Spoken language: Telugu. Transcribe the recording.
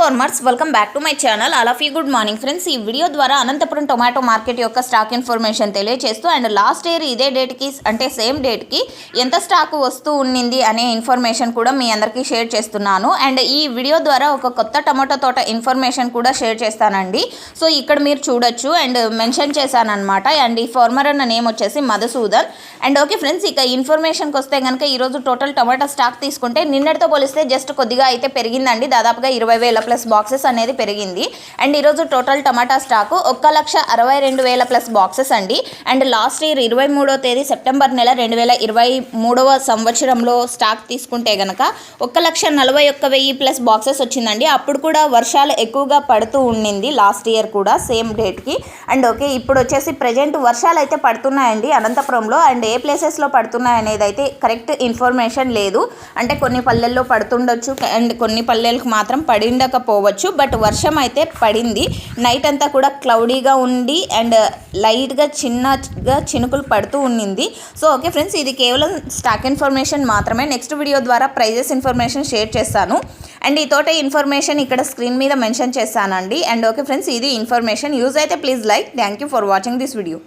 Farmers welcome back to my channel. All of you good morning friends. ఈ వీడియో ద్వారా అనంతపురం టొమాటో మార్కెట్ యొక్క స్టాక్ ఇన్ఫర్మేషన్ తెలియజేస్తూ అండ్ లాస్ట్ ఇయర్ ఇదే డేట్కి అంటే సేమ్ డేట్కి ఎంత స్టాక్ వస్తూ ఉన్నింది అనే ఇన్ఫర్మేషన్ కూడా మీ అందరికీ షేర్ చేస్తున్నాను. అండ్ ఈ వీడియో ద్వారా ఒక కొత్త టొమాటో తోట ఇన్ఫర్మేషన్ కూడా షేర్ చేస్తానండి. సో ఇక్కడ మీరు చూడొచ్చు అండ్ మెన్షన్ చేశానమాట. అండ్ ఈ ఫార్మర్ అన్న నేమ్ వచ్చేసి మధుసూదన్. అండ్ ఓకే ఫ్రెండ్స్, ఇక ఇన్ఫర్మేషన్కి వస్తే కనుక ఈరోజు టోటల్ టొమాటో స్టాక్ తీసుకుంటే నిన్నటితో పోలిస్తే జస్ట్ కొద్దిగా అయితే పెరిగిందండి. దాదాపుగా 20,000 ప్లస్ బాక్సెస్ అనేది పెరిగింది. అండ్ ఈరోజు టోటల్ టమాటా స్టాకు 1,62,000 ప్లస్ బాక్సెస్ అండి. అండ్ లాస్ట్ ఇయర్ 23వ తేదీ సెప్టెంబర్ నెల 2023వ సంవత్సరంలో స్టాక్ తీసుకుంటే కనుక 1,41,000 ప్లస్ బాక్సెస్ వచ్చిందండి. అప్పుడు కూడా వర్షాలు ఎక్కువగా పడుతూ ఉండింది లాస్ట్ ఇయర్ కూడా సేమ్ డేట్కి. అండ్ ఓకే, ఇప్పుడు వచ్చేసి ప్రజెంట్ వర్షాలు అయితే పడుతున్నాయండి అనంతపురంలో. అండ్ ఏ ప్లేసెస్లో పడుతున్నాయి అనేది అయితే కరెక్ట్ ఇన్ఫర్మేషన్ లేదు. అంటే కొన్ని పల్లెల్లో పడుతుండొచ్చు అండ్ కొన్ని పల్లెలకు మాత్రం పడిండకపోవచ్చు. బట్ వర్షం అయితే పడింది. నైట్ అంతా కూడా క్లౌడీగా ఉండి అండ్ లైట్గా చిన్నగా చినుకులు పడుతూ ఉండింది. సో ఓకే ఫ్రెండ్స్, ఇది కేవలం స్టాక్ ఇన్ఫర్మేషన్ మాత్రమే. నెక్స్ట్ వీడియో ద్వారా ప్రైజెస్ ఇన్ఫర్మేషన్ షేర్ చేస్తాను. అండ్ ఈ తోట ఇన్ఫర్మేషన్ ఇక్కడ స్క్రీన్ మీద మెన్షన్ చేస్తానండి. అండ్ ఓకే ఫ్రెండ్స్, ఇది ఇన్ఫర్మేషన్ యూజ్ అయితే please like. Thank you for watching this video.